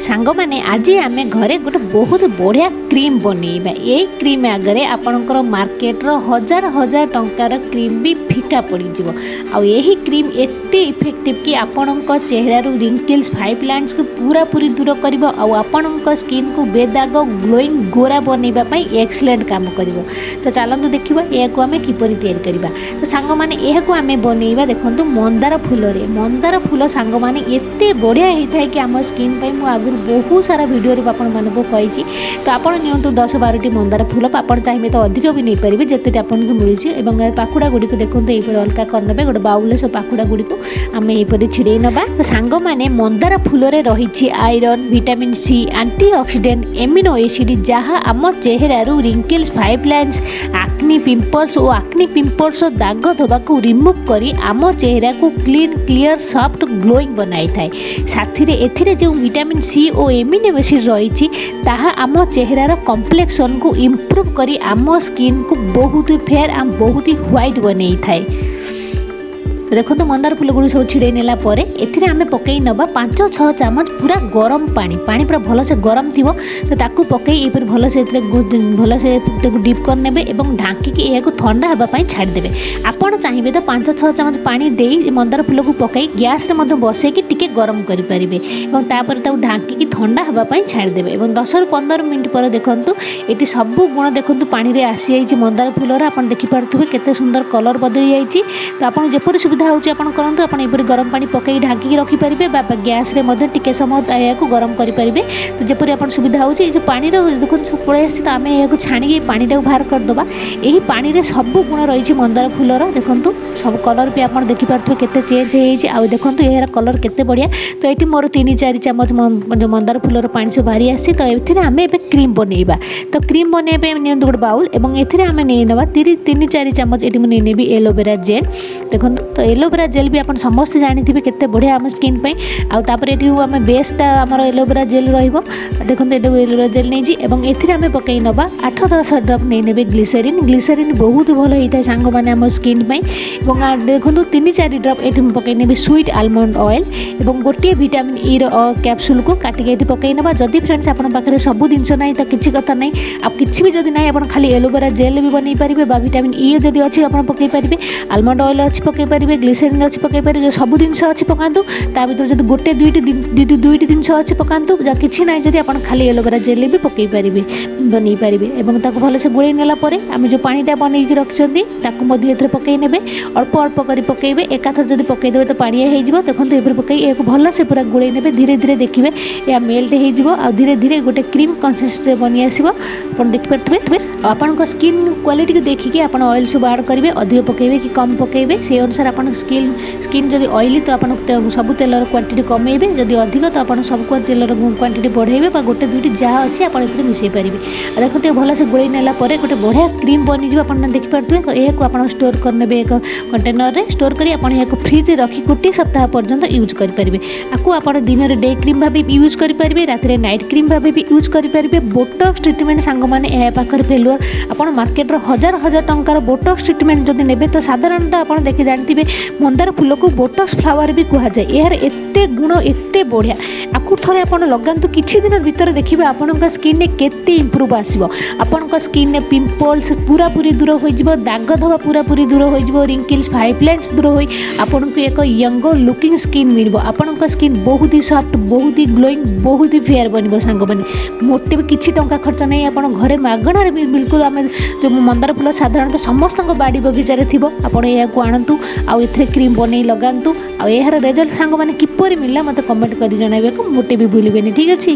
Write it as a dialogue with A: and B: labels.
A: सांग मैंने आज आम घरे गोटे बहुत बढ़िया क्रीम बनइबा। यही क्रीम आगे आपणकर मार्केट हजार हजार टंकार क्रीम भी फिका पड़ज। आई क्रीम एत इफेक्टिव कि आपण चेहरार रिंकल्स फाइव लाइन्स को पूरा पूरी दूर कर आपण स्किन को बेदाग ग्लोइंग गोरा बनवाई एक्सलेंट काम कर। तो चलतु देखा यह आम किपर या तो सांग मैंने यह आम बनइबा। देखो मंदार फूल मंदार फूल सांग मैंने एत बढ़िया होता है कि आम स्किन पर आगुरी बहुत सारा भिडियो आपको तो आपड़ नियंतु 10-12टी मंदार फूल आप चाहिए तो अधिक भी नहीं पारे जिते आपको मिलूँ। पाखुड़ा गुड़ी को देखते यहीपर अलग करने गोटे बाउल सब पाखुड़ा गुड़ी को आम यहीपर छिड़े ना। तो सांग मैंने मंदार फूल रही iron vitamin C antioxidant amino acid जहाँ आम चेहरारू wrinkles fine lines acne pimples और आक्नी पिंपल्स दाग धोबा को रिमूव करी आम चेहरा को क्लीन क्लियर सॉफ्ट ग्लोइंग बनाई थाए। साथी रे एथिरे जो विटामिन सी और एमिनो एसिड रही आम चेहरार कम्प्लेक्शन को इम्प्रूव करी आम स्किन को बहुत ही फेयर आम बहुत ही व्हाइट बनई थाए। देखो तो मंदार फूल गुड़ी सब छिड़े नेला परे एथिरे आमे पकई नबा 5-6 चामच पूरा गरम पानी पूरा भल से गरम थी तो ताकू पकई एपर भल से डीप कर नेबे एवं ढांकी या ठंडा होगापाई छाड़देवे। आपड़ चाहिए तो 5-6 चामच पानी दे मंदार फूल को पकई गैस रे बसई टिके गरम करें और तापर ढांकी ठंडा होगापाई छाड़देवे। 10-15 मिनट पर देखूँ ये सब गुण देखूँ पानी रे आसी जाइए मंदार फूलर आप देखिपे केते सुंदर कलर बदली जाइए। तो आपन जेपरी सुविधा होची आपण करंतु आपण एपरी गरम पानी पकई ढांकी रखी परिबे बा गैस रे मध्ये टिके समय या गरम करि परिबे। तो जेपरी आपण सुविधा होची जो पानी रो देखो पळे आसी तो आमे या छाणी पानी टाक बाहर कर दबा। एही पानी रे सब गुण रही मंदार फूलर देखंतु सब कलर भी आपण देखि पारथु केते चेंज हेछि। आ देखंतु एहरा कलर केते बढ़िया। तो एठी मोर 3-4 चम्मच जो मंदार फूलर पानी सब बाहरी आसी तो एथिरे आमे एबे क्रीम बनेइबा। तो क्रीम बनेबे नियंतु गोटे बाउल एवं एथिरे आमे नै नबा 3-4 चम्मच एठी नै नेबी एलोवेरा जेल। देखंतु तो एलोवेरा जेल भी आप समस्त जानी केते बढ़िया आम स्किन पे आउे ये बेसटा आमर एलोवेरा जेल देखो एलोवेरा जेल नहीं एवं एम पकई नवा 8-10 ड्रप नहीं ने ग्लिसरीन। ग्लिसरीन बहुत भल होता है सांग मैंने आम स्किन पे। देखो 3-4 ड्रप ये पकई ने स्वीट आलमंड ऑयल और गोटे विटामिन ई कैप्सूल को काटिके ये पकई नवा। जदि फ्रेंड्स आप पाखे सब जिनस ना तो किसी कथा ना आप किसी भी जब ना आप खाली एलोवेरा जेल भी बनई पारे विटामिन ई जब अच्छी आप पकई पारे आलमंड ऑयल अच्छी पकई पारे ग्लिसरीन अच्छी पकई पारे जो सब जिनस अच्छी पकातु ता भर जब गोटे दुईटी जिनस अच्छी पकातु किसी ना जब आप खाली एलोवेरा जेल भी पकई पारे बनई पारे और भल से गोल नेला आम जो पानीटा बनई रखिंट पकई ने अल्प अल्प कर पकईबे एकाथर जब पकईदे तो पानिया हो देखो ये पकई एक भल से पूरा गोल ने धीरे धीरे देखिए या मेल्ट हो धीरे धीरे गोटे क्रीम कंसिस्टेंसी बनी आसो आप देखिपे। आपन स्किन क्वालिटी को देखिए आप ऑयल सब आड करेंगे अधिक पकईबे कि कम पकईबे से अनुसार आप स्किन जब ऑयली तो आप सब तेलर क्वांटिटी कमेबे जदि अधिक तो आप सब तेलर क्वांटिटी बढ़ेबे गोटे दुईटी जहाँ अच्छी आप मिसई पारे। देखते भल से गोल नेला गोटे बढ़िया क्रीम बनीज आप देखिपे। तो यह आप स्टोर करने एक कंटेनर रे स्टोर करी आप फ्रिज रखी गोटे सप्ताह पर्यंत यूज करेंगे। आपको आप दिन में डे क्रीम भाव यूज करेंगे रात नाइट क्रीम भाव भी यूज करेंगे। बोटॉक्स ट्रिटमेंट सांग मैंने पाखे फेलुअर आप मार्केट हजार हजार टंकार बोटॉक्स ट्रिटमेंट जब ने तो साधारणतः आप देखिए जानते मंदार फूल को बोटॉक्स फ्लावर भी कहुए। यार एते गुण एते बढ़िया आपको थे आप लगातु किसी दिन भीतर देखिए आपण स्किन में केते इम्प्रूव आसो। आपण स्किन में पिंपल्स पूरा पूरी दूर हो दाग धोबा पूरा पूरी दूर हो रिंकल्स फाइव लाइन्स दूर हो आपन को एक यंग लुकिंग स्किन मिल आपण स्किन बहुत ही सॉफ्ट बहुत ही ग्लोइंग बहुत ही फेयर बन सांग मैंने मोटे भी किसी टंका खर्च नहीं आप घरे मागणार बिल्कुल आम जो मंदार फूल साधारणतः समस्त बाड़ी बगीचार थी आप आणतु आउ क्रीम बनई लगातु आर रेजल्ट सांग मैंने किपर मिलला मत कमेंट कर जन मोटे भी भूलें। ठीक अच्छे।